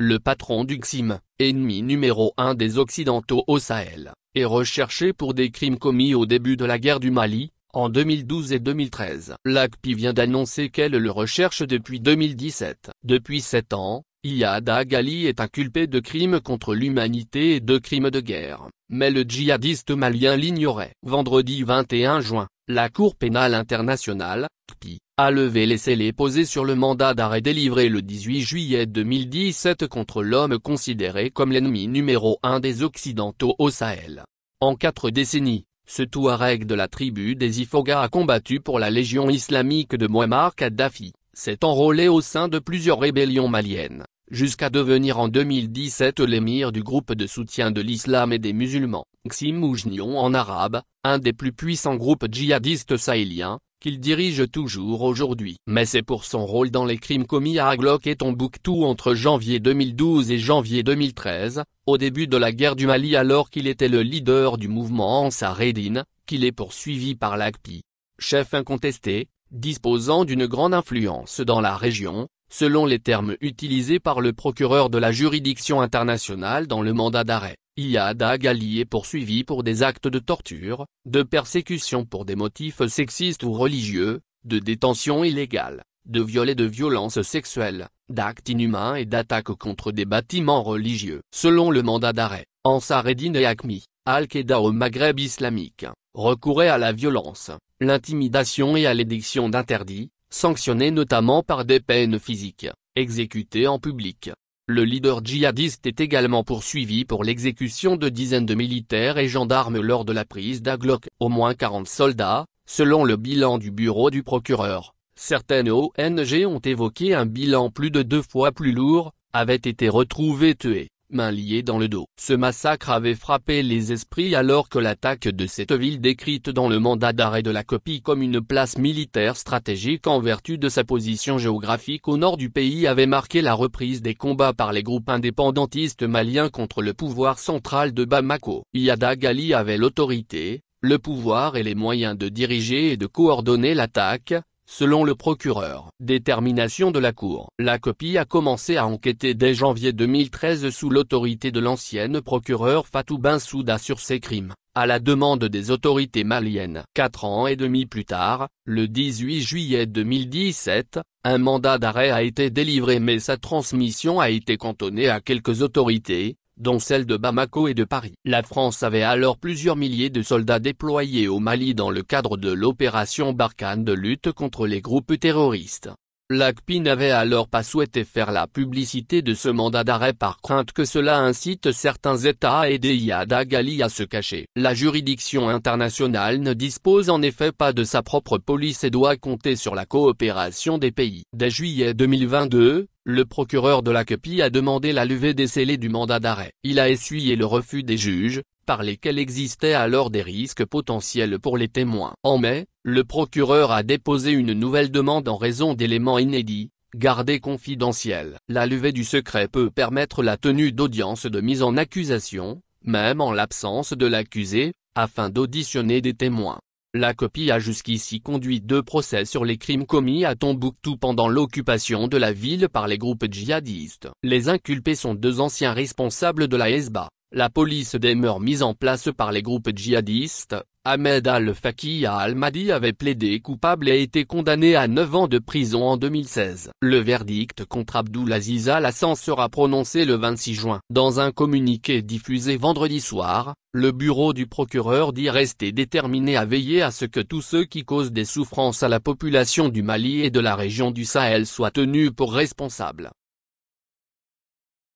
le patron du XIM, ennemi numéro 1 des Occidentaux au Sahel, est recherché pour des crimes commis au début de la guerre du Mali, en 2012 et 2013. L'ACPI vient d'annoncer qu'elle le recherche depuis 2017. Depuis 7 ans, Iyad Agali est inculpé de crimes contre l'humanité et de crimes de guerre, mais le djihadiste malien l'ignorait. Vendredi 21 juin, la Cour pénale internationale, CPI, a levé les scellés posés sur le mandat d'arrêt délivré le 18 juillet 2017 contre l'homme considéré comme l'ennemi numéro 1 des Occidentaux au Sahel. En 4 décennies, ce Touareg de la tribu des Ifoga a combattu pour la Légion islamique de Mouammar Kadhafi, s'est enrôlé au sein de plusieurs rébellions maliennes, jusqu'à devenir en 2017 l'émir du groupe de soutien de l'islam et des musulmans, XIM ou JNION en arabe, un des plus puissants groupes djihadistes sahéliens, qu'il dirige toujours aujourd'hui. Mais c'est pour son rôle dans les crimes commis à Aglok et Tombouctou entre janvier 2012 et janvier 2013, au début de la guerre du Mali alors qu'il était le leader du mouvement Ansar-Eddine, qu'il est poursuivi par l'ACPI. Chef incontesté, disposant d'une grande influence dans la région, selon les termes utilisés par le procureur de la juridiction internationale dans le mandat d'arrêt, Iyad Agali est poursuivi pour des actes de torture, de persécution pour des motifs sexistes ou religieux, de détention illégale, de viol et de violences sexuelles, d'actes inhumains et d'attaques contre des bâtiments religieux. Selon le mandat d'arrêt, Ansar-Eddine et ACMI, Al-Qaïda au Maghreb islamique, recouraient à la violence, l'intimidation et à l'édiction d'interdits, sanctionnés notamment par des peines physiques, exécutées en public. Le leader djihadiste est également poursuivi pour l'exécution de dizaines de militaires et gendarmes lors de la prise d'Aglok. Au moins 40 soldats, selon le bilan du bureau du procureur, certaines ONG ont évoqué un bilan plus de 2 fois plus lourd, avaient été retrouvés tués, mains liées dans le dos. Ce massacre avait frappé les esprits alors que l'attaque de cette ville décrite dans le mandat d'arrêt de la copie comme une place militaire stratégique en vertu de sa position géographique au nord du pays avait marqué la reprise des combats par les groupes indépendantistes maliens contre le pouvoir central de Bamako. Iyad Agali avait l'autorité, le pouvoir et les moyens de diriger et de coordonner l'attaque, selon le procureur. Détermination de la Cour. La copie a commencé à enquêter dès janvier 2013 sous l'autorité de l'ancienne procureure Fatou Bensouda sur ces crimes, à la demande des autorités maliennes. 4 ans et demi plus tard, le 18 juillet 2017, un mandat d'arrêt a été délivré mais sa transmission a été cantonnée à quelques autorités, dont celles de Bamako et de Paris. La France avait alors plusieurs milliers de soldats déployés au Mali dans le cadre de l'opération Barkhane de lutte contre les groupes terroristes. L'ACPI n'avait alors pas souhaité faire la publicité de ce mandat d'arrêt par crainte que cela incite certains États à aider Iyad Agali à se cacher. La juridiction internationale ne dispose en effet pas de sa propre police et doit compter sur la coopération des pays. Dès juillet 2022, le procureur de l'ACPI a demandé la levée des scellés du mandat d'arrêt. Il a essuyé le refus des juges, par lesquels existaient alors des risques potentiels pour les témoins. En mai, le procureur a déposé une nouvelle demande en raison d'éléments inédits, gardés confidentiels. La levée du secret peut permettre la tenue d'audience de mise en accusation, même en l'absence de l'accusé, afin d'auditionner des témoins. La copie a jusqu'ici conduit 2 procès sur les crimes commis à Tombouctou pendant l'occupation de la ville par les groupes djihadistes. Les inculpés sont 2 anciens responsables de la Hezba, la police des mœurs mise en place par les groupes djihadistes. Ahmed Al-Faki Al-Mahdi avait plaidé coupable et a été condamné à 9 ans de prison en 2016. Le verdict contre Abdoulaziz Al-Hassan sera prononcé le 26 juin. Dans un communiqué diffusé vendredi soir, le bureau du procureur dit rester déterminé à veiller à ce que tous ceux qui causent des souffrances à la population du Mali et de la région du Sahel soient tenus pour responsables.